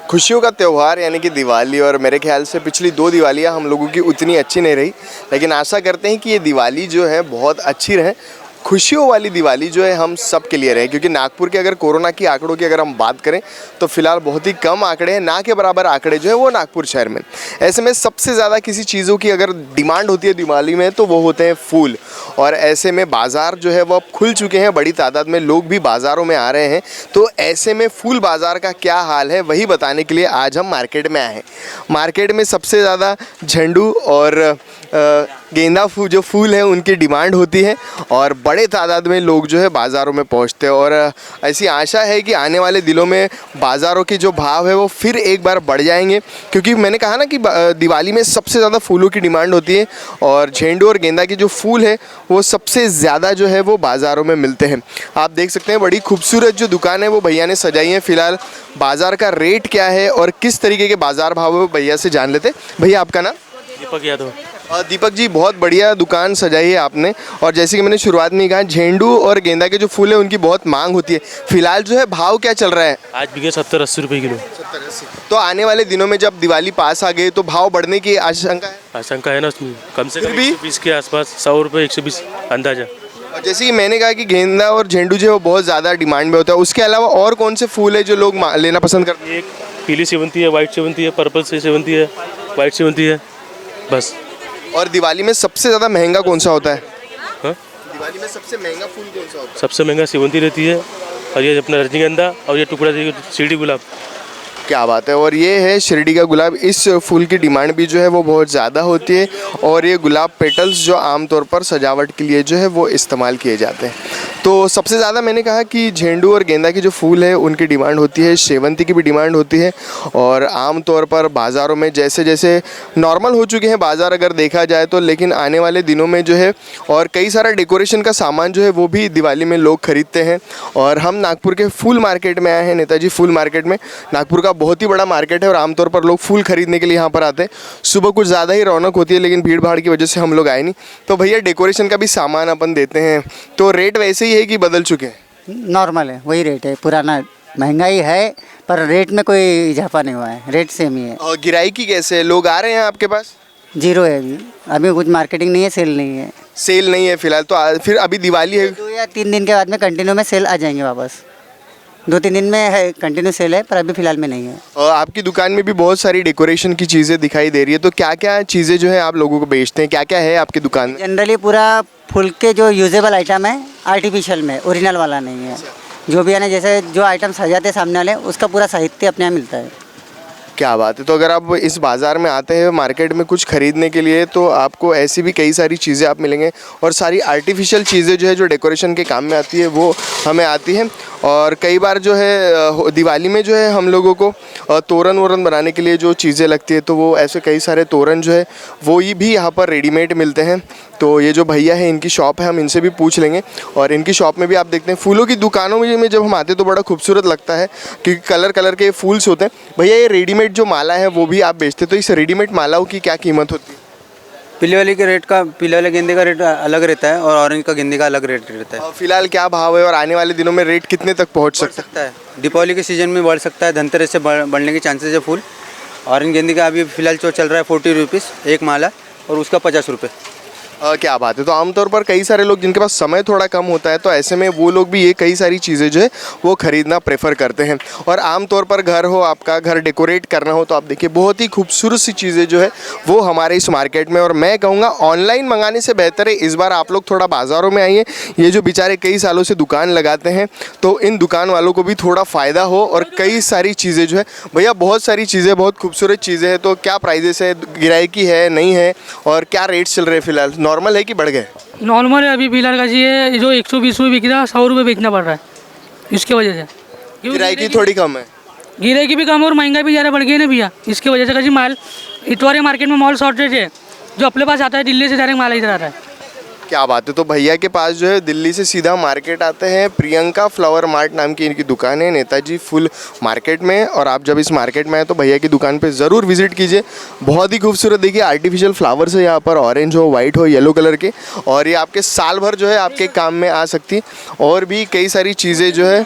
खुशियों का त्यौहार यानी कि दिवाली, और मेरे ख्याल से पिछली 2 दिवालियाँ हम लोगों की उतनी अच्छी नहीं रही, लेकिन आशा करते हैं कि ये दिवाली जो है बहुत अच्छी रहे। खुशियों वाली दिवाली जो है हम सब के लिए रहे, क्योंकि नागपुर के अगर कोरोना की आंकड़ों की अगर हम बात करें तो फिलहाल बहुत ही कम आंकड़े हैं, ना के बराबर आंकड़े जो है वो नागपुर शहर में। ऐसे में सबसे ज़्यादा किसी चीज़ों की अगर डिमांड होती है दिवाली में तो वो होते हैं फूल, और ऐसे में बाज़ार जो है वो अब खुल चुके हैं, बड़ी तादाद में लोग भी बाज़ारों में आ रहे हैं। तो ऐसे में फूल बाज़ार का क्या हाल है वही बताने के लिए आज हम मार्केट में आए हैं। मार्केट में सबसे ज़्यादा झंडू और गेंदा जो फूल है उनकी डिमांड होती है, और बड़े तादाद में लोग जो है बाज़ारों में पहुंचते हैं, और ऐसी आशा है कि आने वाले दिनों में बाज़ारों के जो भाव है वो फिर एक बार बढ़ जाएंगे, क्योंकि मैंने कहा ना कि दिवाली में सबसे ज़्यादा फूलों की डिमांड होती है, और झंडू और गेंदा के जो फूल है वो सबसे ज़्यादा जो है वो बाज़ारों में मिलते हैं। आप देख सकते हैं बड़ी खूबसूरत जो दुकान है वो भैया ने सजाई है। फिलहाल बाज़ार का रेट क्या है और किस तरीके के बाज़ार भाव है वो भैया से जान लेते। भैया आपका नाम? दीपक यादव। दीपक जी, बहुत बढ़िया दुकान सजाई है आपने, और जैसे कि मैंने शुरुआत में कहा झंडू और गेंदा के जो फूल है उनकी बहुत मांग होती है। फिलहाल जो है भाव क्या चल रहा है? आज बिके 70-80 रुपये किलो। 70-80। तो आने वाले दिनों में जब दिवाली पास आ गई तो भाव बढ़ने की आशंका है? आशंका है ना उसमें, कम से फिर कम भी 120 के आसपास, 100 रुपये 120 अंदाजा। और जैसे कि मैंने कहा कि गेंदा और झंडू जो है वो बहुत ज़्यादा डिमांड में होता है, उसके अलावा और कौन से फूल है जो लोग लेना पसंद करते हैं? एक पीली सेवंती है, वाइट सेवंती है, पर्पल से सेवंती है, वाइट सेवंती है, बस। और दिवाली में सबसे ज़्यादा महंगा कौन सा होता है? हाँ, दिवाली में सबसे महंगा फूल कौन सा होता है? सबसे महंगा सेवंती रहती है, और ये अपना रजनीगंधा, और ये टुकड़ा देखिए शिरडी गुलाब। क्या बात है। और ये है शिरडी का गुलाब। इस फूल की डिमांड भी जो है वो बहुत ज़्यादा होती है, और ये गुलाब पेटल्स जो आमतौर पर सजावट के लिए जो है वो इस्तेमाल किए जाते हैं। तो सबसे ज़्यादा मैंने कहा कि झंडू और गेंदा की जो फूल है उनकी डिमांड होती है, शेवंती की भी डिमांड होती है, और आमतौर पर बाज़ारों में जैसे जैसे नॉर्मल हो चुके हैं बाज़ार अगर देखा जाए तो, लेकिन आने वाले दिनों में जो है और कई सारा डेकोरेशन का सामान जो है वो भी दिवाली में लोग खरीदते हैं। और हम नागपुर के फूल मार्केट में आए हैं, नेताजी फूल मार्केट में। नागपुर का बहुत ही बड़ा मार्केट है और आमतौर पर लोग फूल खरीदने के लिए यहाँ पर आते हैं। सुबह कुछ ज़्यादा ही रौनक होती है, लेकिन भीड़ भाड़ की वजह से हम लोग आए नहीं। तो भैया डेकोरेशन का भी सामान अपन देते हैं, तो रेट वैसे ही है कि बदल चुके हैं? नॉर्मल है, वही रेट है पुराना। महंगाई है पर रेट में कोई इजाफा नहीं हुआ है, रेट सेम ही है। और गिराई की कैसे है? लोग आ रहे हैं आपके पास? जीरो है अभी। अभी कुछ मार्केटिंग नहीं है, सेल नहीं है। सेल नहीं है फिलहाल, तो फिर अभी दिवाली है। 2 या 3 दिन के बाद में कंटिन्यू में सेल आ जाएंगे वापस। 2-3 दिन में है, कंटिन्यू सेल है, पर अभी फ़िलहाल में नहीं है। और आपकी दुकान में भी बहुत सारी डेकोरेशन की चीज़ें दिखाई दे रही है, तो क्या क्या चीज़ें जो है आप लोगों को बेचते हैं? क्या क्या है आपकी दुकान में? जनरली पूरा फूल के जो यूजेबल आइटम है आर्टिफिशियल में, ओरिजिनल वाला नहीं है। जो भी है ना, जैसे जो आइटम सजाते हैं सामने वाले, उसका पूरा साहित्य अपने यहाँ मिलता है। क्या बात है। तो अगर आप इस बाज़ार में आते हैं मार्केट में कुछ ख़रीदने के लिए, तो आपको ऐसी भी कई सारी चीज़ें आप मिलेंगे, और सारी आर्टिफिशियल चीज़ें जो है जो डेकोरेशन के काम में आती है वो हमें आती है। और कई बार जो है दिवाली में जो है हम लोगों को तोरण वोरण बनाने के लिए जो चीज़ें लगती है, तो वो ऐसे कई सारे तोरण जो है वो ये भी यहाँ पर रेडीमेड मिलते हैं। तो ये जो भैया है इनकी शॉप है, हम इनसे भी पूछ लेंगे। और इनकी शॉप में भी आप देखते हैं फूलों की दुकानों में जब हम आते हैं तो बड़ा खूबसूरत लगता है, क्योंकि कलर कलर के फूल्स होते हैं। भैया ये रेडीमेड जो माला है वो भी आप बेचते हैं, तो इस रेडीमेड मालाओं की क्या कीमत होती है? पीले वाले गेंदे का रेट अलग रहता है और ऑरेंज का गेंदे का अलग रेट रहता है। फिलहाल क्या भाव है और आने वाले दिनों में रेट कितने तक पहुंच सकता है? दीपावली के सीजन में बढ़ सकता है, धनतेरस से बढ़ने के चांसेस है फूल। ऑरेंज गेंदे का अभी फ़िलहाल जो चल रहा है 40 रुपीज़ एक माला, और उसका 50 रुपये। क्या बात है। तो आमतौर पर कई सारे लोग जिनके पास समय थोड़ा कम होता है, तो ऐसे में वो लोग भी ये कई सारी चीज़ें जो है वो ख़रीदना प्रेफर करते हैं। और आमतौर पर घर हो, आपका घर डेकोरेट करना हो, तो आप देखिए बहुत ही खूबसूरत सी चीज़ें जो है वो हमारे इस मार्केट में। और मैं कहूँगा ऑनलाइन मंगाने से बेहतर है इस बार आप लोग थोड़ा बाज़ारों में आइए। ये जो बेचारे कई सालों से दुकान लगाते हैं, तो इन दुकान वालों को भी थोड़ा फ़ायदा हो, और कई सारी चीज़ें जो है भैया बहुत सारी चीज़ें, बहुत खूबसूरत चीज़ें हैं। तो क्या प्राइजेस है, गिराई की है नहीं है, और क्या रेट्स चल रहे हैं फिलहाल? नॉर्मल है कि बढ़ गए? नॉर्मल है अभी फिलहाल का जी है, जो 120 रुपये बिक रहा है 100 रुपये बेचना पड़ रहा है, इसके वजह से। गिराई की थोड़ी कम है, गिराई की भी कम और महंगाई भी ज़्यादा बढ़ गई है ना भैया, इसके वजह से का जी माल इतवारी मार्केट में माल शॉर्टेज है। जो अपने पास आता है दिल्ली से डायरेक्ट माल इधर आता है। क्या बात है। तो भैया के पास जो है दिल्ली से सीधा मार्केट आते हैं। प्रियंका फ्लावर मार्ट नाम की इनकी दुकान है नेताजी फूल मार्केट में, और आप जब इस मार्केट में आए तो भैया की दुकान पे ज़रूर विजिट कीजिए। बहुत ही खूबसूरत देखिए आर्टिफिशियल फ्लावर्स है यहाँ पर, ऑरेंज हो, वाइट हो, येलो कलर के, और ये आपके साल भर जो है आपके काम में आ सकती। और भी कई सारी चीज़ें जो है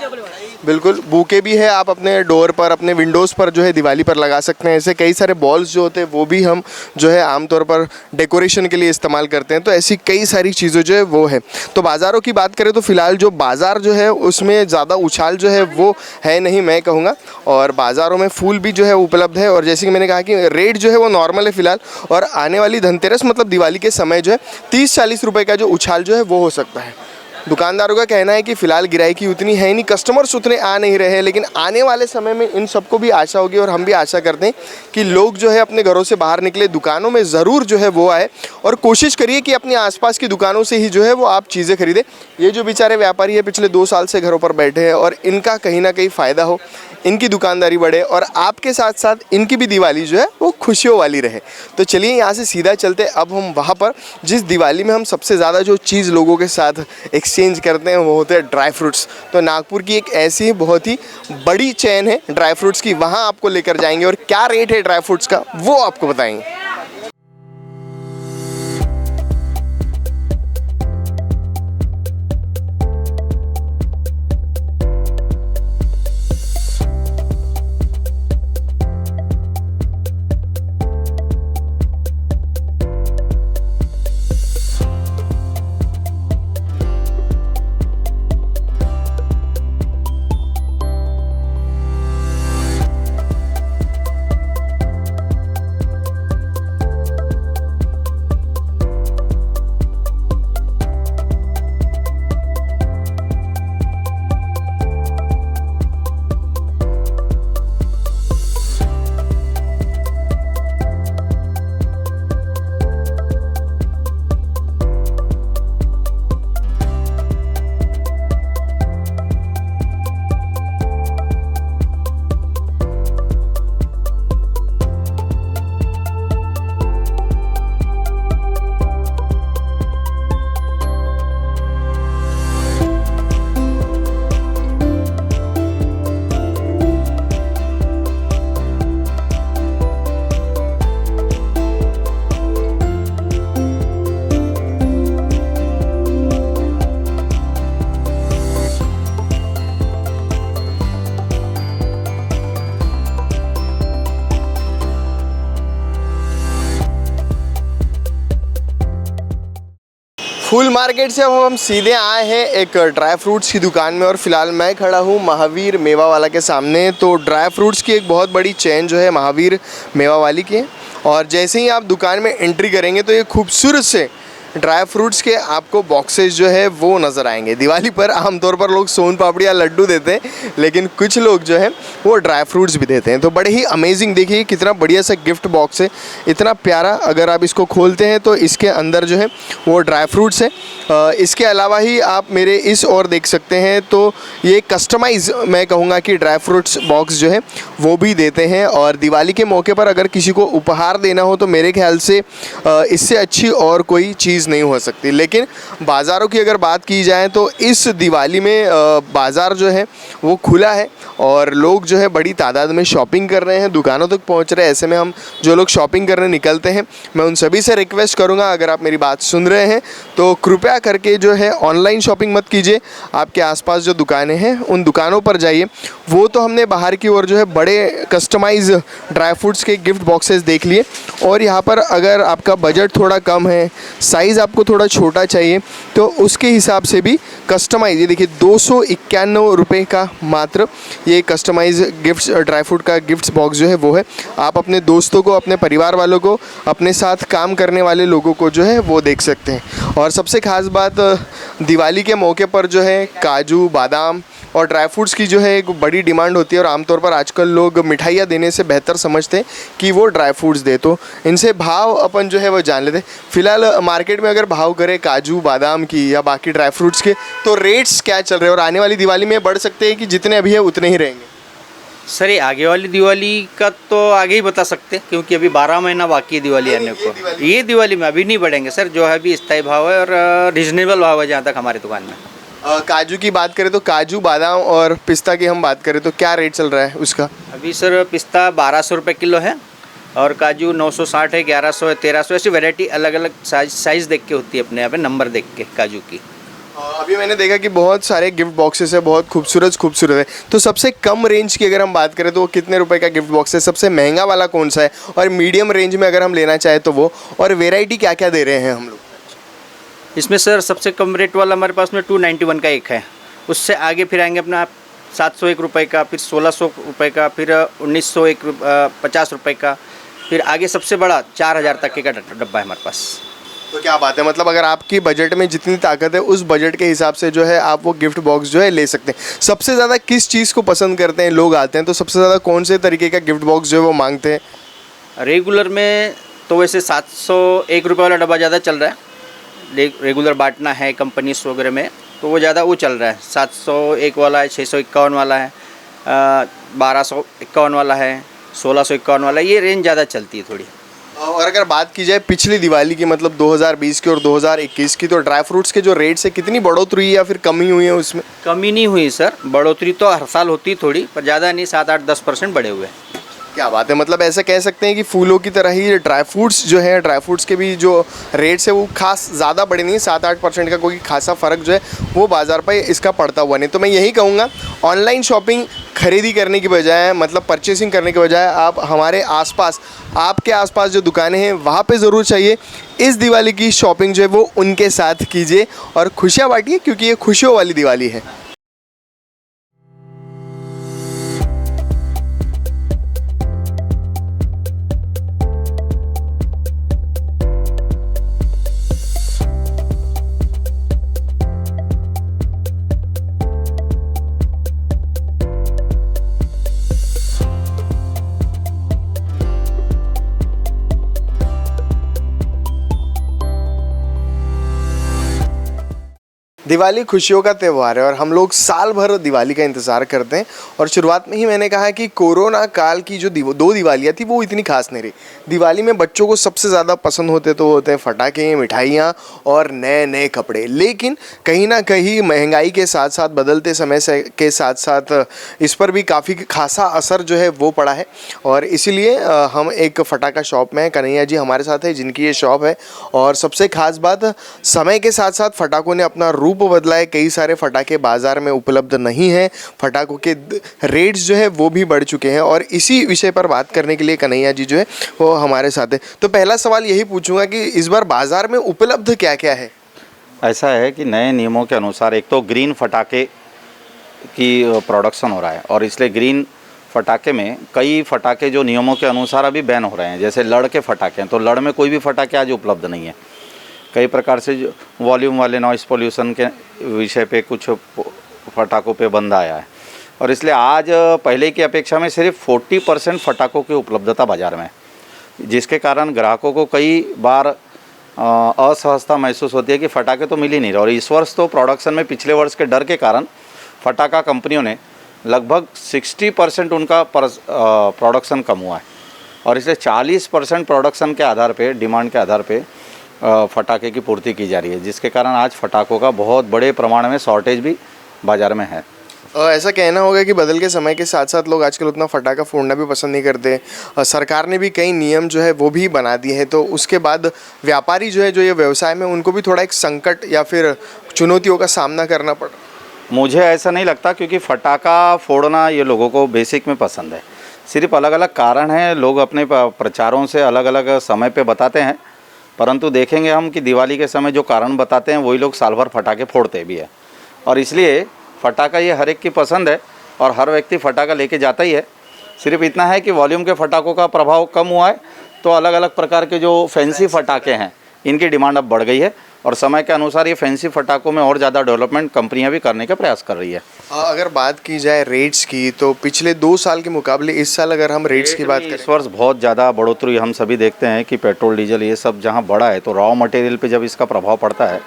बिल्कुल, बूके भी है, आप अपने डोर पर, अपने विंडोज़ पर जो है दिवाली पर लगा सकते हैं। ऐसे कई सारे बॉल्स जो होते हैं वो भी हम जो है आमतौर पर डेकोरेशन के लिए इस्तेमाल करते हैं। तो ऐसी कई सारी चीज़ें जो है वो है। तो बाज़ारों की बात करें तो फ़िलहाल जो बाज़ार जो है उसमें ज़्यादा उछाल जो है वो है नहीं, मैं कहूँगा। और बाज़ारों में फूल भी जो है उपलब्ध है, और जैसे कि मैंने कहा कि रेट जो है वो नॉर्मल है फ़िलहाल। और आने वाली धनतेरस मतलब दिवाली के समय जो है 30-40 रुपये का जो उछाल जो है वो हो सकता है। दुकानदारों का कहना है कि फ़िलहाल गिराई उतनी है नहीं, कस्टमर्स उतने आ नहीं रहे हैं, लेकिन आने वाले समय में इन सबको भी आशा होगी, और हम भी आशा करते हैं कि लोग जो है अपने घरों से बाहर निकले, दुकानों में ज़रूर जो है वो आए, और कोशिश करिए कि अपने आसपास की दुकानों से ही जो है वो आप चीज़ें खरीदें। ये जो बेचारे व्यापारी है पिछले 2 साल से घरों पर बैठे हैं, और इनका कहीं ना कहीं फ़ायदा हो, इनकी दुकानदारी बढ़े, और आपके साथ साथ इनकी भी दिवाली जो है वो खुशियों वाली रहे। तो चलिए यहाँ से सीधा चलते अब हम वहाँ पर जिस दिवाली में हम सबसे ज़्यादा जो चीज़ लोगों के साथ एक्सचेंज करते हैं वो होते हैं ड्राई फ्रूट्स। तो नागपुर की एक ऐसी ही बहुत ही बड़ी चेन है ड्राई फ्रूट्स की, वहाँ आपको लेकर जाएंगे, और क्या रेट है ड्राई फ्रूट्स का वो आपको बताएंगे। फूल मार्केट से अब हम सीधे आए हैं एक ड्राई फ्रूट्स की दुकान में, और फिलहाल मैं खड़ा हूँ महावीर मेवा वाला के सामने। तो ड्राई फ्रूट्स की एक बहुत बड़ी चेन जो है महावीर मेवा वाली की है, और जैसे ही आप दुकान में एंट्री करेंगे तो ये खूबसूरत से ड्राई फ्रूट्स के आपको बॉक्सेस जो है वो नज़र आएंगे। दिवाली पर आमतौर पर लोग सोन पापड़ी या लड्डू देते हैं, लेकिन कुछ लोग जो है वो ड्राई फ्रूट्स भी देते हैं। तो बड़े ही अमेजिंग, देखिए कितना बढ़िया सा गिफ्ट बॉक्स है, इतना प्यारा। अगर आप इसको खोलते हैं तो इसके अंदर जो है वो ड्राई फ्रूट्स है। इसके अलावा ही आप मेरे इस ओर देख सकते हैं तो ये कस्टमाइज़ मैं कहूँगा कि ड्राई फ्रूट्स बॉक्स जो है वो भी देते हैं। और दिवाली के मौके पर अगर किसी को उपहार देना हो तो मेरे ख्याल से इससे अच्छी और कोई चीज़ नहीं हो सकती। लेकिन बाज़ारों की अगर बात की जाए तो इस दिवाली में बाज़ार जो है वो खुला है, और लोग जो है बड़ी तादाद में शॉपिंग कर रहे हैं, दुकानों तक पहुंच रहे हैं। ऐसे में हम जो लोग शॉपिंग करने निकलते हैं, मैं उन सभी से रिक्वेस्ट करूंगा, अगर आप मेरी बात सुन रहे हैं तो कृपया करके जो है ऑनलाइन शॉपिंग मत कीजिए। आपके आसपास जो दुकानें हैं उन दुकानों पर जाइए। वो तो हमने बाहर की ओर जो है बड़े कस्टमाइज ड्राई फ्रूट्स के गिफ्ट बॉक्सेस देख लिए, और यहाँ पर अगर आपका बजट थोड़ा कम है, साइज़ आपको थोड़ा छोटा चाहिए, तो उसके हिसाब से भी कस्टमाइज, ये देखिए 291 रुपये का मात्र ये कस्टमाइज गिफ्ट्स ड्राई फ्रूट का गिफ्ट्स बॉक्स जो है वो है। आप अपने दोस्तों को, अपने परिवार वालों को, अपने साथ काम करने वाले लोगों को जो है वो देख सकते हैं। और सबसे ख़ास बात, दिवाली के मौके पर जो है काजू, बादाम और ड्राई फ्रूट्स की जो है एक बड़ी डिमांड होती है, और आमतौर पर आजकल लोग मिठाइयाँ देने से बेहतर समझते हैं कि वो ड्राई फ्रूट्स दे। तो इनसे भाव अपन जो है वो जान लेते हैं। फ़िलहाल मार्केट में अगर भाव करें काजू, बादाम की या बाकी ड्राई फ्रूट्स के, तो रेट्स क्या चल रहे हैं, और आने वाली दिवाली में बढ़ सकते हैं कि जितने अभी है उतने ही रहेंगे? सर ये आगे वाली दिवाली का तो आगे ही बता सकते हैं, क्योंकि अभी 12 महीना बाकी है दिवाली आने को। ये दिवाली में अभी नहीं बढ़ेंगे सर, जो है अभी स्थायी भाव है और रिजनेबल भाव है जहाँ तक हमारी दुकान में। काजू की बात करें तो काजू, बादाम और पिस्ता की हम बात करें तो क्या रेट चल रहा है उसका? अभी सर पिस्ता 1200 रुपये किलो है, और काजू 960 है, 1100 है, 1300, ऐसी वैरायटी अलग अलग साइज़ देख के होती है अपने यहाँ पे, नंबर देख के काजू की। अभी मैंने देखा कि बहुत सारे गिफ्ट बॉक्सेस है, बहुत खूबसूरत है। तो सबसे कम रेंज की अगर हम बात करें तो वो कितने रुपए का गिफ्ट बॉक्स है? सबसे महंगा वाला कौन सा है? और मीडियम रेंज में अगर हम लेना चाहें तो वो, और वेराइटी क्या क्या दे रहे हैं हम लोग? इसमें सर सबसे कम रेट वाला हमारे पास में 291 का एक है। उससे आगे फिर आएंगे अपना 701 रुपये का, फिर 1600 रुपये का, फिर 1950 रुपये का, फिर आगे सबसे बड़ा 4000 तक का डब्बा है हमारे पास। तो क्या बात है, मतलब अगर आपकी बजट में जितनी ताकत है उस बजट के हिसाब से जो है आप वो गिफ्ट बॉक्स जो है ले सकते हैं। सबसे ज़्यादा किस चीज़ को पसंद करते हैं लोग आते हैं तो सबसे ज़्यादा कौन से तरीके का गिफ्ट बॉक्स जो है वो मांगते हैं? रेगुलर में तो वैसे 701 रुपये वाला डब्बा ज़्यादा चल रहा है। रेगुलर बांटना है कंपनीज वगैरह में तो वो ज़्यादा वो चल रहा है। 701 वाला है, 651 वाला है, 1251 वाला है, 1651 वाला है, ये रेंज ज़्यादा चलती है थोड़ी। और अगर बात की जाए पिछली दिवाली की, मतलब 2020 की और 2021 की, तो ड्राई फ्रूट्स के जो रेट्स है कितनी बढ़ोतरी हुई या फिर कमी हुई है उसमें? कमी नहीं हुई सर, बढ़ोतरी तो हर साल होती थोड़ी, पर ज़्यादा नहीं, 7-8-10% बढ़े हुए हैं। क्या बात है, मतलब ऐसा कह सकते हैं कि फूलों की तरह ही ड्राई फ्रूट्स जो है, ड्राई फ्रूट्स के भी जो रेट्स है वो खास ज़्यादा बढ़े नहीं, 7-8% का कोई खासा फ़र्क जो है वो बाज़ार पर इसका पड़ता हुआ नहीं। तो मैं यही कहूँगा ऑनलाइन शॉपिंग खरीदी करने की बजाय, मतलब परचेसिंग करने के बजाय, आप हमारे आसपास, आपके आसपास जो दुकानें हैं वहाँ पे ज़रूर चाहिए। इस दिवाली की शॉपिंग जो है वो उनके साथ कीजिए और खुशियाँ बांटिए, क्योंकि ये खुशियों वाली दिवाली है। दिवाली खुशियों का त्यौहार है और हम लोग साल भर दिवाली का इंतज़ार करते हैं। और शुरुआत में ही मैंने कहा कि कोरोना काल की जो दो दिवालियाँ थी वो इतनी खास नहीं रही। दिवाली में बच्चों को सबसे ज़्यादा पसंद होते हैं फटाके, मिठाइयाँ और नए नए कपड़े। लेकिन कहीं ना कहीं महंगाई के साथ साथ, बदलते समय के साथ साथ इस पर भी काफ़ी खासा असर जो है वो पड़ा है। और इसीलिए हम एक फटाका शॉप में हैं, कन्हैया जी हमारे साथ है जिनकी ये शॉप है। और सबसे ख़ास बात, समय के साथ साथ फटाकों ने अपना रूप बदला है। कई सारे फटाके बाजार में उपलब्ध नहीं हैं, फटाकों के रेट्स जो है वो भी बढ़ चुके हैं। और इसी विषय पर बात करने के लिए कन्हैया जी जो है वो हमारे साथ है। तो पहला सवाल यही पूछूंगा कि इस बार बाजार में उपलब्ध क्या क्या है? ऐसा है कि नए नियमों के अनुसार एक तो ग्रीन फटाके की प्रोडक्शन हो रहा है और इसलिए ग्रीन फटाके में कई फटाके जो नियमों के अनुसार अभी बैन हो रहे हैं। जैसे लड़ के फटाके हैं, तो लड़ में कोई भी फटाके आज उपलब्ध नहीं है। कई प्रकार से जो वॉल्यूम वाले नॉइस पोल्यूशन के विषय पे कुछ फटाकों पे बंद आया है और इसलिए आज पहले की अपेक्षा में सिर्फ 40% फटाकों की उपलब्धता बाज़ार में है, जिसके कारण ग्राहकों को कई बार असहजता महसूस होती है कि फटाके तो मिल ही नहीं रहे। और इस वर्ष तो प्रोडक्शन में पिछले वर्ष के डर के कारण फटाका कंपनियों ने लगभग 60% उनका प्रोडक्शन कम हुआ है और इसलिए 40% प्रोडक्शन के आधार पे, डिमांड के आधार पे फटाके की पूर्ति की जा रही है, जिसके कारण आज फटाकों का बहुत बड़े प्रमाण में शॉर्टेज भी बाज़ार में है। ऐसा कहना होगा कि बदल के समय के साथ साथ लोग आजकल उतना फटाका फोड़ना भी पसंद नहीं करते। सरकार ने भी कई नियम जो है वो भी बना दिए हैं, तो उसके बाद व्यापारी जो है, जो ये व्यवसाय में, उनको भी थोड़ा एक संकट या फिर चुनौतियों का सामना करना पड़ा। मुझे ऐसा नहीं लगता, क्योंकि फटाका फोड़ना ये लोगों को बेसिक में पसंद है। सिर्फ अलग अलग कारण हैं, लोग अपने प्रचारों से अलग अलग समय पे बताते हैं, परंतु देखेंगे हम कि दिवाली के समय जो कारण बताते हैं वही लोग साल भर फटाके फोड़ते भी है। और इसलिए फटाका ये हर एक की पसंद है और हर व्यक्ति फटाका लेके जाता ही है। सिर्फ इतना है कि वॉल्यूम के फटाकों का प्रभाव कम हुआ है, तो अलग अलग प्रकार के जो फैंसी फटाके हैं इनकी डिमांड अब बढ़ गई है और समय के अनुसार ये फैंसी फटाकों में और ज़्यादा डेवलपमेंट कंपनियां भी करने का प्रयास कर रही है। अगर बात की जाए रेट्स की, तो पिछले 2 साल के मुकाबले इस साल अगर हम रेट्स की बात करें, इस वर्ष बहुत ज़्यादा बढ़ोतरी हम सभी देखते हैं कि पेट्रोल, डीजल ये सब जहाँ बढ़ा है, तो रॉ मटेरियल पे जब इसका प्रभाव पड़ता है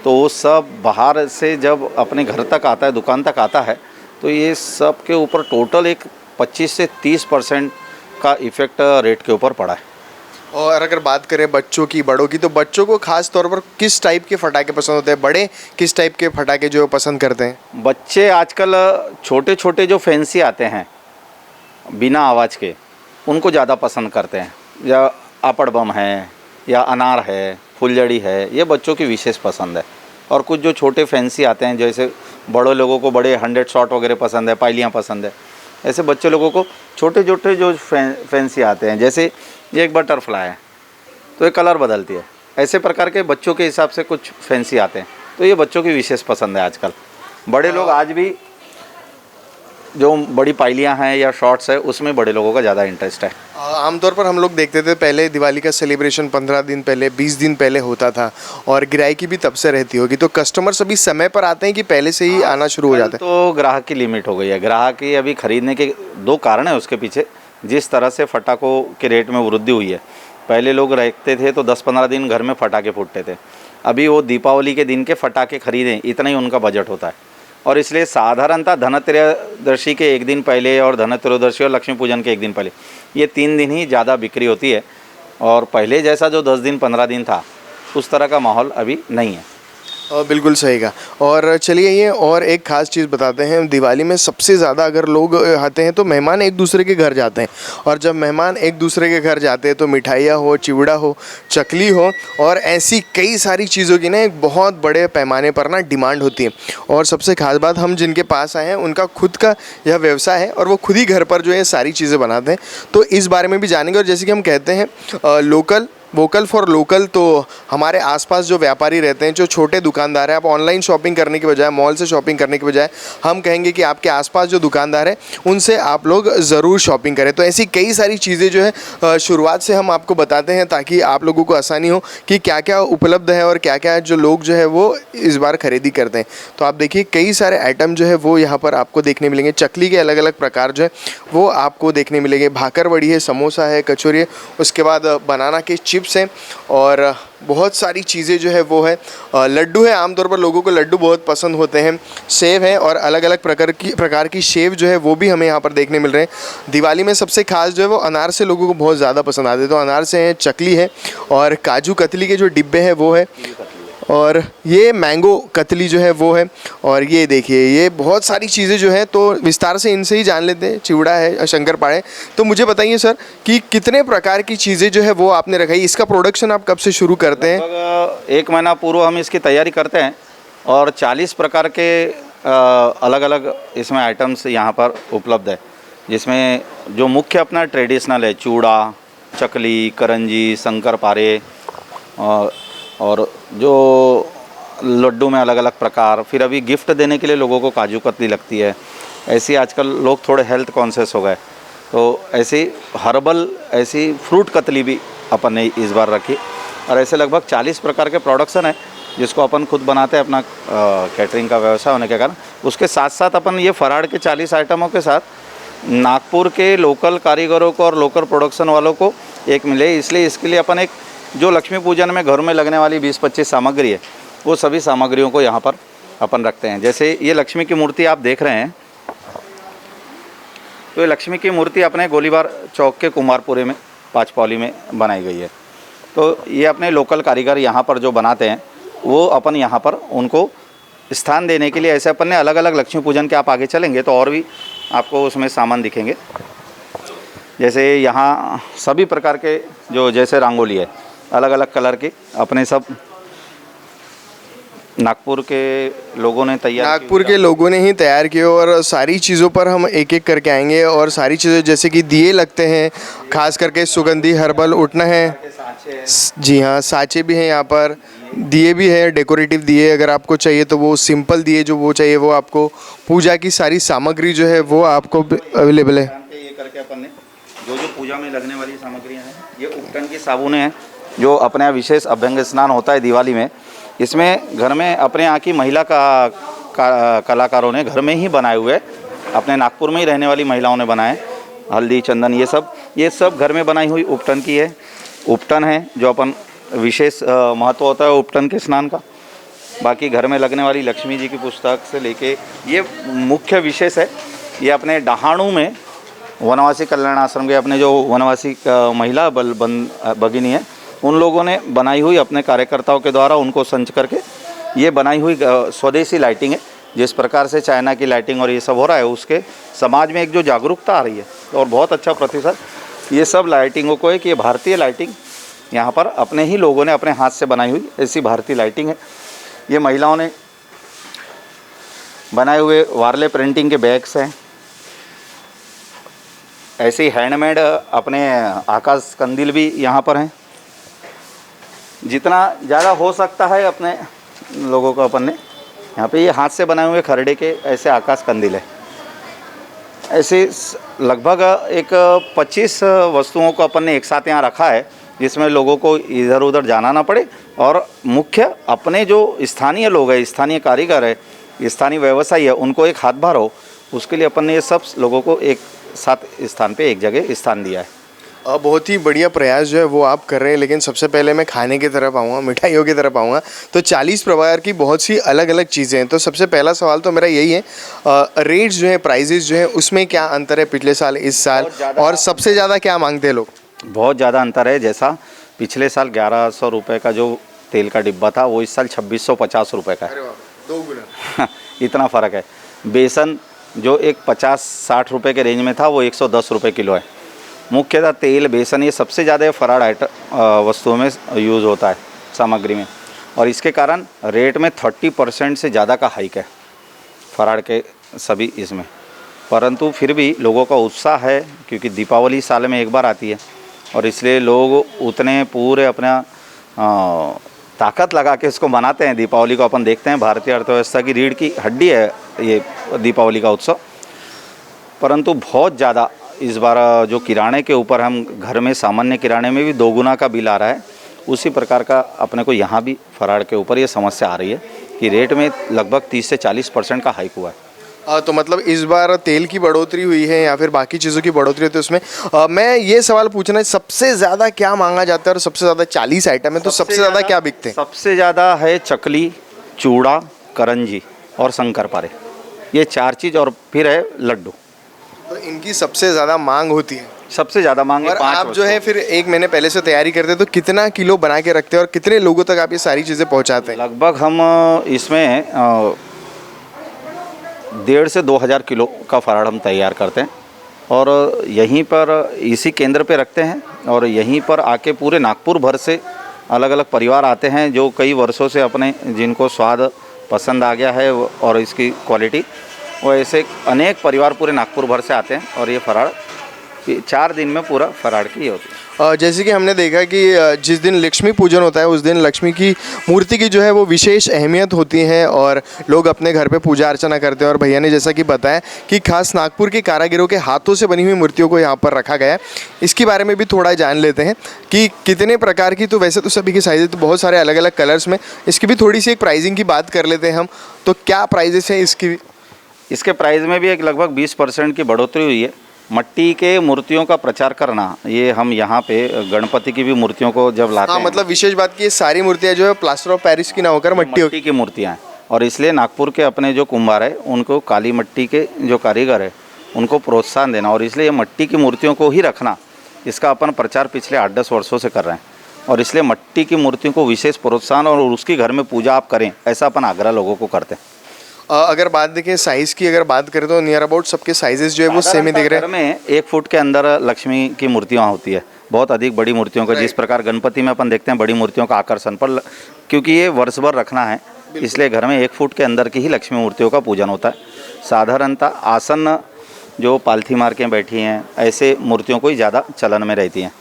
तो वो सब बाहर से जब अपने घर तक आता है, दुकान तक आता है, तो ये सब के ऊपर टोटल एक 25 से 30% का इफ़ेक्ट रेट के ऊपर पड़ा है। और अगर बात करें बच्चों की, बड़ों की, तो बच्चों को खास तौर पर किस टाइप के फटाके पसंद होते हैं? बड़े किस टाइप के फटाके जो पसंद करते हैं? बच्चे आजकल छोटे छोटे जो फैंसी आते हैं बिना आवाज़ के, उनको ज़्यादा पसंद करते हैं। या आपड़ बम है या अनार है, फुलझड़ी है, ये बच्चों की विशेष पसंद है। और कुछ जो छोटे फैंसी आते हैं, जैसे बड़े लोगों को बड़े 100 शॉट वगैरह पसंद है, पायलियाँ पसंद है, ऐसे बच्चे लोगों को छोटे छोटे जो फैंसी आते हैं, जैसे ये एक बटरफ्लाई है तो ये कलर बदलती है, ऐसे प्रकार के बच्चों के हिसाब से कुछ फैंसी आते हैं, तो ये बच्चों की विशेष पसंद है आजकल। बड़े लोग आज भी जो बड़ी पायलियाँ हैं या शॉर्ट्स है उसमें बड़े लोगों का ज़्यादा इंटरेस्ट है। आमतौर पर हम लोग देखते थे पहले दिवाली का सेलिब्रेशन 15 दिन पहले 20 दिन पहले होता था और गिराई भी तब से रहती होगी, तो कस्टमर सभी समय पर आते हैं कि पहले से ही आना शुरू हो जाता है? तो ग्राहक की लिमिट हो गई है। ग्राहक की अभी खरीदने के दो कारण है उसके पीछे। जिस तरह से फटाकों के रेट में वृद्धि हुई है, पहले लोग रखते थे तो 10-15 दिन घर में फटाके फूटते थे, अभी वो दीपावली के दिन के फटाके खरीदें इतना ही उनका बजट होता है। और इसलिए साधारणतः धनत्रयोदशी के एक दिन पहले और धनत्रयोदशी और लक्ष्मी पूजन के एक दिन पहले, ये 3 दिन ही ज़्यादा बिक्री होती है। और पहले जैसा जो 10 दिन 15 दिन था उस तरह का माहौल अभी नहीं है। बिल्कुल सही कहा। और चलिए ये और एक ख़ास चीज़ बताते हैं, दिवाली में सबसे ज़्यादा अगर लोग आते हैं तो मेहमान एक दूसरे के घर जाते हैं, और जब मेहमान एक दूसरे के घर जाते हैं तो मिठाइयाँ हो, चिवड़ा हो, चकली हो और ऐसी कई सारी चीज़ों की ना एक बहुत बड़े पैमाने पर ना डिमांड होती है। और सबसे खास बात, हम जिनके पास आए हैं उनका खुद का यह व्यवसाय है और वो खुद ही घर पर जो है सारी चीज़ें बनाते हैं, तो इस बारे में भी जानेंगे। और जैसे कि हम कहते हैं लोकल वोकल फॉर लोकल, तो हमारे आसपास जो व्यापारी रहते हैं, जो छोटे दुकानदार हैं, आप ऑनलाइन शॉपिंग करने के बजाय, मॉल से शॉपिंग करने के बजाय, हम कहेंगे कि आपके आसपास जो दुकानदार हैं उनसे आप लोग ज़रूर शॉपिंग करें। तो ऐसी कई सारी चीज़ें जो है शुरुआत से हम आपको बताते हैं ताकि आप लोगों को आसानी हो कि क्या क्या उपलब्ध है और क्या क्या जो लोग जो है वो इस बार खरीदी करते हैं। तो आप देखिए कई सारे आइटम जो है वो यहाँ पर आपको देखने मिलेंगे। चकली के अलग अलग प्रकार जो है वो आपको देखने मिलेंगे। भाकरवड़ी है, समोसा है, कचौरी है, उसके बाद बनाना के चिप्स हैं और बहुत सारी चीज़ें जो है वो है। लड्डू है, आमतौर पर लोगों को लड्डू बहुत पसंद होते हैं। सेव है और अलग अलग प्रकार की सेव जो है वो भी हमें यहाँ पर देखने मिल रहे हैं। दिवाली में सबसे खास जो है वो अनार से लोगों को बहुत ज़्यादा पसंद आते हैं, तो अनार से है, चकली है और काजू कतली के जो डिब्बे हैं वो है, और ये मैंगो कतली जो है वो है। और ये देखिए ये बहुत सारी चीज़ें जो है, तो विस्तार से इनसे ही जान लेते हैं। चिवड़ा है, शंकरपाड़े। तो मुझे बताइए सर कि कितने प्रकार की चीज़ें जो है वो आपने रखाई, इसका प्रोडक्शन आप कब से शुरू करते हैं? लगभग 1 महीना पूर्व हम इसकी तैयारी करते हैं और 40 प्रकार के अलग अलग इसमें आइटम्स यहाँ पर उपलब्ध है, जिसमें जो मुख्य अपना ट्रेडिशनल है चूड़ा, चकली, करंजी, शंकरपारे और जो लड्डू में अलग अलग प्रकार। फिर अभी गिफ्ट देने के लिए लोगों को काजू कतली लगती है। ऐसी आजकल लोग थोड़े हेल्थ कॉन्शियस हो गए, तो ऐसी हर्बल ऐसी फ्रूट कतली भी अपन ने इस बार रखी। और ऐसे लगभग 40 प्रकार के प्रोडक्शन है जिसको अपन खुद बनाते हैं, अपना कैटरिंग का व्यवसाय होने के कारण। उसके साथ साथ अपन ये फराड़ के 40 आइटमों के साथ नागपुर के लोकल कारीगरों को और लोकल प्रोडक्शन वालों को एक मिले, इसलिए इसके लिए अपन एक जो लक्ष्मी पूजन में घर में लगने वाली 20-25 सामग्री है वो सभी सामग्रियों को यहाँ पर अपन रखते हैं। जैसे ये लक्ष्मी की मूर्ति आप देख रहे हैं, तो ये लक्ष्मी की मूर्ति अपने गोलीबार चौक के कुमारपुरे में 5 पौली में बनाई गई है। तो ये अपने लोकल कारीगर यहाँ पर जो बनाते हैं वो अपन यहाँ पर उनको स्थान देने के लिए ऐसे अपन ने अलग अलग लक्ष्मी पूजन के, आप आगे चलेंगे तो और भी आपको उसमें सामान दिखेंगे। जैसे यहाँ सभी प्रकार के जो जैसे रंगोली है अलग अलग कलर की अपने सब नागपुर के लोगों ने तैयार किए और सारी चीज़ों पर हम एक एक करके आएंगे। और सारी चीज़ें जैसे कि दिए लगते हैं, खास करके सुगंधी हर्बल उठना है, जी हाँ, साँचे भी हैं यहाँ पर, दिए भी है, डेकोरेटिव दिए अगर आपको चाहिए तो वो, सिंपल दिए जो वो चाहिए वो आपको, पूजा की सारी सामग्री जो है वो आपको अवेलेबल है। ये करके अपन ने जो पूजा में लगने वाली सामग्रियाँ हैं, ये उपटन की साबुने हैं जो अपने यहाँ विशेष अभ्यंग स्नान होता है दिवाली में। इसमें घर में अपने यहाँ की महिला कलाकारों ने घर में ही बनाए हुए, अपने नागपुर में ही रहने वाली महिलाओं ने बनाए। हल्दी, चंदन, ये सब घर में बनाई हुई उपटन की है। उपटन है जो अपन विशेष महत्व होता है उपटन के स्नान का। बाकी घर में लगने वाली लक्ष्मी जी की पुस्तक से लेके ये मुख्य विशेष है। ये अपने डहाणू में वनवासी कल्याण आश्रम के अपने जो वनवासी महिला भगिनी है उन लोगों ने बनाई हुई, अपने कार्यकर्ताओं के द्वारा उनको संच करके ये बनाई हुई स्वदेशी लाइटिंग है। जिस प्रकार से चाइना की लाइटिंग और ये सब हो रहा है, उसके समाज में एक जो जागरूकता आ रही है और बहुत अच्छा प्रतिशत ये सब लाइटिंगों को है कि ये भारतीय लाइटिंग यहाँ पर अपने ही लोगों ने अपने हाथ से बनाई हुई ऐसी भारतीय लाइटिंग है। ये महिलाओं ने बनाए हुए वारले प्रिंटिंग के बैग्स हैं। ऐसे ही हैंडमेड अपने आकाश कंदील भी यहाँ पर हैं। जितना ज़्यादा हो सकता है अपने लोगों को अपन ने यहाँ पे ये हाथ से बनाए हुए खरड़े के ऐसे आकाश कंदील है। ऐसे लगभग एक 25 वस्तुओं को अपन ने एक साथ यहाँ रखा है, जिसमें लोगों को इधर उधर जाना ना पड़े और मुख्य अपने जो स्थानीय लोग हैं, स्थानीय कारीगर है, स्थानीय व्यवसायी है, उनको एक हाथभार हो, उसके लिए अपन ने ये सब लोगों को एक साथ स्थान पे एक जगह स्थान दिया है। बहुत ही बढ़िया प्रयास जो है वो आप कर रहे हैं। लेकिन सबसे पहले मैं खाने की तरफ आऊँगा, मिठाइयों की तरफ आऊँगा। तो 40 प्रकार की बहुत सी अलग अलग चीज़ें हैं। तो सबसे पहला सवाल तो मेरा यही है, रेट्स जो है, प्राइजेस जो है, उसमें क्या अंतर है पिछले साल इस साल, और सबसे ज़्यादा क्या मांगते हैं लोग? बहुत ज़्यादा अंतर है। जैसा पिछले साल 1100 रुपये का जो तेल का डिब्बा था, वो इस साल 2650 रुपये का है। 2 गुना इतना फ़र्क है। बेसन जो एक 50-60 रुपये के रेंज में था, वो 110 रुपये किलो है। मुख्यतः तेल, बेसन, ये सबसे ज़्यादा फराड़ आइटम वस्तुओं में यूज़ होता है, सामग्री में, और इसके कारण रेट में 30% से ज़्यादा का हाइक है फराड़ के सभी इसमें। परंतु फिर भी लोगों का उत्साह है, क्योंकि दीपावली साल में एक बार आती है और इसलिए लोग उतने पूरे अपना ताकत लगा के इसको मनाते हैं। दीपावली को अपन देखते हैं भारतीय अर्थव्यवस्था की रीढ़ की हड्डी है ये दीपावली का उत्सव। परंतु बहुत ज़्यादा इस बार जो किराने के ऊपर, हम घर में सामान्य किराने में भी 2 गुना का बिल आ रहा है, उसी प्रकार का अपने को यहाँ भी फराड़ के ऊपर ये समस्या आ रही है कि रेट में लगभग 30 से 40% का हाइक हुआ है। तो मतलब इस बार तेल की बढ़ोतरी हुई है या फिर बाकी चीज़ों की बढ़ोतरी होती है उसमें? मैं ये सवाल पूछना है, सबसे ज़्यादा क्या मांगा जाता है? और सबसे ज़्यादा 40 आइटम है, तो सबसे ज़्यादा क्या बिकते हैं? सबसे ज़्यादा है चकली, चूड़ा, करंजी और शंकरपारे, ये 4 चीज़, और फिर है लड्डू। तो इनकी सबसे ज़्यादा मांग होती है? सबसे ज़्यादा मांग है। और आप जो है फिर 1 महीने पहले से तैयारी करते हैं, तो कितना किलो बना के रखते हैं और कितने लोगों तक आप ये सारी चीज़ें पहुंचाते हैं? लगभग हम इसमें 1,500 से 2,000 किलो का फराड़ हम तैयार करते हैं और यहीं पर इसी केंद्र पे रखते हैं। और यहीं पर आके पूरे नागपुर भर से अलग अलग परिवार आते हैं, जो कई वर्षों से अपने, जिनको स्वाद पसंद आ गया है और इसकी क्वालिटी, वो ऐसे अनेक परिवार पूरे नागपुर भर से आते हैं और ये फराड़ 4 दिन में पूरा फराड़ की होती है। जैसे कि हमने देखा कि जिस दिन लक्ष्मी पूजन होता है उस दिन लक्ष्मी की मूर्ति की जो है वो विशेष अहमियत होती है और लोग अपने घर पे पूजा अर्चना करते हैं। और भैया ने जैसा कि बताया कि खास नागपुर के कारीगरों के हाथों से बनी हुई मूर्तियों को यहाँ पर रखा गया है। इसके बारे में भी थोड़ा जान लेते हैं कि कितने प्रकार की, तो वैसे तो सभी की साइज़ तो बहुत सारे अलग अलग कलर्स में, इसकी भी थोड़ी सी एक प्राइसिंग की बात कर लेते हैं हम। तो क्या प्राइजेस हैं इसकी? इसके प्राइस में भी एक लगभग 20% की बढ़ोतरी हुई है। मट्टी के मूर्तियों का प्रचार करना, ये हम यहाँ पे गणपति की भी मूर्तियों को जब लाते हैं, मतलब विशेष बात की सारी मूर्तियाँ जो है प्लास्टर ऑफ पेरिस की ना होकर मट्टी की मूर्तियाँ हैं। और इसलिए नागपुर के अपने जो कुम्हार है, उनको काली मट्टी के जो कारीगर है, उनको प्रोत्साहन देना, और इसलिए मट्टी की मूर्तियों को ही रखना, इसका अपन प्रचार पिछले 8-10 वर्षों से कर रहे हैं। और इसलिए मट्टी की मूर्तियों को विशेष प्रोत्साहन और उसकी घर में पूजा आप करें, ऐसा अपन आग्रह लोगों को करते हैं। अगर बात देखें साइज़ की, अगर बात करें तो नियर अबाउट सबके साइजेस जो है वो सेम ही दिख रहे हैं। घर में 1 फुट के अंदर लक्ष्मी की मूर्तियाँ होती है। बहुत अधिक बड़ी मूर्तियों का, जिस प्रकार गणपति में अपन देखते हैं बड़ी मूर्तियों का आकर्षण, पर क्योंकि ये वर्ष भर रखना है, इसलिए घर में 1 फुट के अंदर की ही लक्ष्मी मूर्तियों का पूजन होता है। साधारणतः आसन जो पालथी मार के बैठी हैं, ऐसे मूर्तियों को ही ज़्यादा चलन में रहती हैं।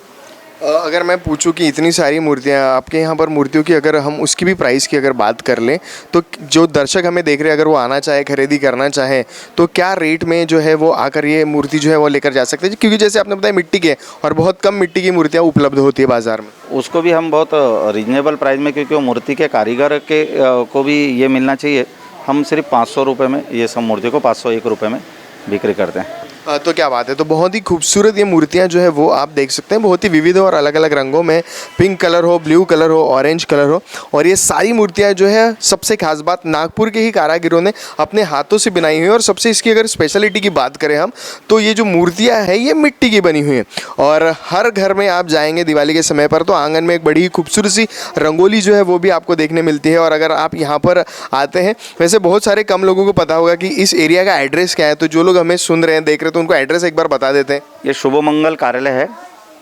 अगर मैं पूछूं कि इतनी सारी मूर्तियां आपके यहाँ पर, मूर्तियों की अगर हम उसकी भी प्राइस की अगर बात कर लें, तो जो दर्शक हमें देख रहे हैं, अगर वो आना चाहे, खरीदी करना चाहे, तो क्या रेट में जो है वो आकर ये मूर्ति जो है वो लेकर जा सकते हैं? क्योंकि जैसे आपने बताया मिट्टी के, और बहुत कम मिट्टी की मूर्तियाँ उपलब्ध होती है बाज़ार में। उसको भी हम बहुत रीजनेबल प्राइस में, क्योंकि वो मूर्ति के कारीगर के को भी ये मिलना चाहिए, हम सिर्फ 500 रुपये में ये सब मूर्ति को 501 रुपये में बिक्री करते हैं। तो क्या बात है। तो बहुत ही खूबसूरत ये मूर्तियाँ जो है वो आप देख सकते हैं, बहुत ही विविध और अलग अलग रंगों में, पिंक कलर हो, ब्लू कलर हो, ऑरेंज कलर हो, और ये सारी मूर्तियाँ जो है, सबसे खास बात नागपुर के ही कारीगरों ने अपने हाथों से बनाई हुई है। और सबसे इसकी अगर स्पेशलिटी की बात करें हम, तो ये जो मूर्तियाँ हैं ये मिट्टी की बनी हुई हैं। और हर घर में आप जाएंगे दिवाली के समय पर तो आंगन में एक बड़ी खूबसूरत सी रंगोली जो है वो भी आपको देखने मिलती है। और अगर आप यहाँ पर आते हैं, वैसे बहुत सारे कम लोगों को पता होगा कि इस एरिया का एड्रेस क्या है, तो जो लोग हमें सुन रहे हैं, देख रहे हैं, तो उनको एड्रेस एक बार बता देते हैं। ये शुभ मंगल कार्यालय है,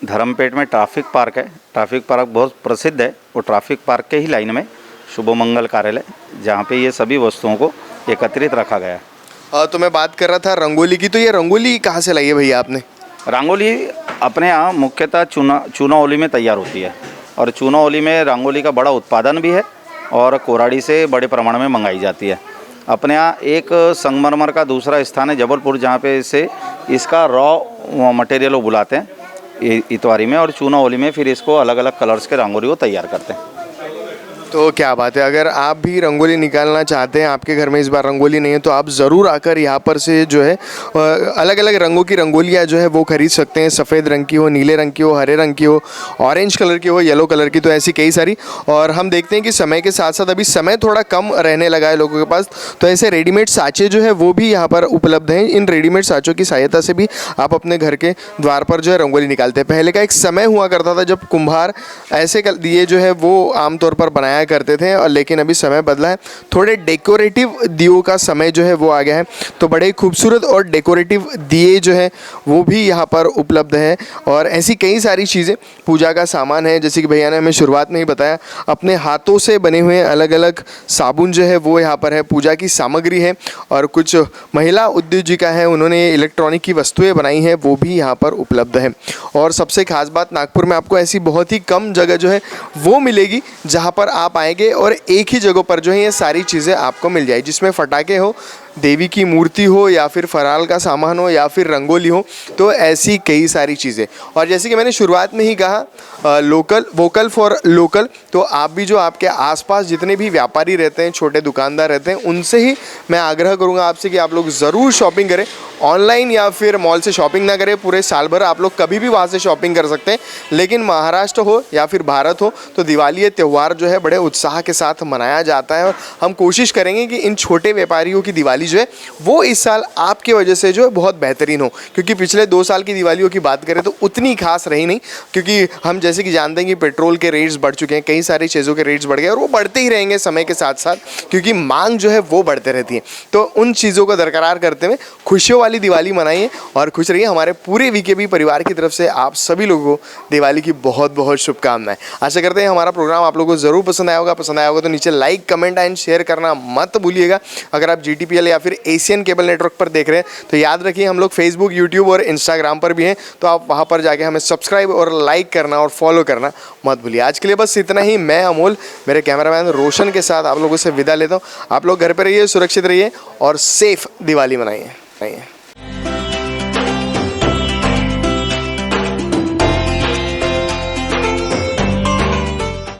धर्मपेट में ट्रैफिक पार्क है। ट्रैफिक पार्क बहुत प्रसिद्ध है, वो ट्रैफिक पार्क के ही लाइन में शुभ मंगल कार्यालय, जहाँ पे ये सभी वस्तुओं को एकत्रित रखा गया है। तो मैं बात कर रहा था रंगोली की, तो ये रंगोली कहाँ से लाई है भैया आपने? रंगोली अपने यहाँ मुख्यतः चूना ओली में तैयार होती है, और चूना ओली में रंगोली का बड़ा उत्पादन भी है और कोराड़ी से बड़े प्रमाण में मंगाई जाती है। अपने यहाँ एक संगमरमर का दूसरा स्थान है जबलपुर, जहाँ पे से इसका रॉ मटेरियल वो बुलाते हैं इतवारी में, और चूना ओली में फिर इसको अलग अलग कलर्स के रंगोली वो तैयार करते हैं। तो क्या बात है, अगर आप भी रंगोली निकालना चाहते हैं, आपके घर में इस बार रंगोली नहीं है, तो आप ज़रूर आकर यहाँ पर से जो है अलग अलग रंगों की रंगोलियाँ जो है वो खरीद सकते हैं। सफ़ेद रंग की हो, नीले रंग की हो, हरे रंग की हो, ऑरेंज कलर की हो, येलो कलर की, तो ऐसी कई सारी। और हम देखते हैं कि समय के साथ साथ अभी समय थोड़ा कम रहने लगा है लोगों के पास, तो ऐसे रेडीमेड साँचे जो है वो भी यहाँ पर उपलब्ध हैं। इन रेडीमेड साँचों की सहायता से भी आप अपने घर के द्वार पर जो है रंगोली निकालते हैं। पहले का एक समय हुआ करता था जब कुम्हार ऐसे दिए जो है वो आमतौर पर बनाया करते थे, और लेकिन अभी समय बदला है, थोड़े डेकोरेटिव दियों का समय जो है वो आ गया है। तो बड़े खूबसूरत और डेकोरेटिव दिए जो है वो भी यहाँ पर उपलब्ध है। और ऐसी कई सारी चीज़ें, पूजा का सामान है, जैसे कि भैया ने हमें शुरुआत में ही बताया, अपने हाथों से बने हुए अलग अलग साबुन जो है वो यहाँ पर है, पूजा की सामग्री है, और कुछ महिला उद्योजिका है, उन्होंने इलेक्ट्रॉनिक की वस्तुएँ बनाई हैं, वो भी यहाँ पर उपलब्ध है। और सबसे खास बात, नागपुर में आपको ऐसी बहुत ही कम जगह जो है वो मिलेगी जहाँ पर आप आएंगे और एक ही जगह पर जो है ये सारी चीज़ें आपको मिल जाए, जिसमें फटाके हो, देवी की मूर्ति हो, या फिर फराल का सामान हो, या फिर रंगोली हो, तो ऐसी कई सारी चीज़ें। और जैसे कि मैंने शुरुआत में ही कहा, लोकल वोकल फॉर लोकल, तो आप भी जो आपके आसपास जितने भी व्यापारी रहते हैं, छोटे दुकानदार रहते हैं, उनसे ही मैं आग्रह करूंगा आपसे कि आप लोग ज़रूर शॉपिंग करें। ऑनलाइन या फिर मॉल से शॉपिंग ना करें, पूरे साल भर आप लोग कभी भी वहाँ से शॉपिंग कर सकते हैं। लेकिन महाराष्ट्र हो या फिर भारत हो, तो दिवाली ये त्यौहार जो है बड़े उत्साह के साथ मनाया जाता है, और हम कोशिश करेंगे कि इन छोटे व्यापारियों की दिवाली जो है वो इस साल आपके वजह से जो है बहुत बेहतरीन हो। क्योंकि पिछले 2 साल की दिवालियों की बात करें तो उतनी खास रही नहीं, क्योंकि हम जैसे कि जानते हैं कि पेट्रोल के रेट्स बढ़ चुके हैं, कई सारी चीज़ों के रेट्स बढ़ गए, और वो बढ़ते ही रहेंगे समय के साथ साथ, क्योंकि मांग जो है वो बढ़ते रहती है। तो उन चीज़ों को दरकरार करते हुए खुशियों वाली दिवाली मनाइए और खुश रहिए। हमारे पूरे वीकेबी परिवार की तरफ से आप सभी लोगों को दिवाली की बहुत बहुत शुभकामनाएं। आशा करते हैं हमारा प्रोग्राम आप लोगों को ज़रूर पसंद आया होगा। पसंद आया होगा तो नीचे लाइक, कमेंट एंड शेयर करना मत भूलिएगा। अगर आप GTPL या फिर एशियन केबल नेटवर्क पर देख रहे हैं तो याद रखिए, हम लोग फेसबुक, यूट्यूब और इंस्टाग्राम पर भी हैं, तो आप वहाँ पर जाके हमें सब्सक्राइब और लाइक करना और फॉलो करना मत भूलिए। आज के लिए बस इतना ही। मैं अमोल मेरे कैमरामैन रोशन के साथ आप लोगों से विदा लेता हूँ। आप लोग घर पर रहिए, सुरक्षित रहिए और सेफ दिवाली मनाइए।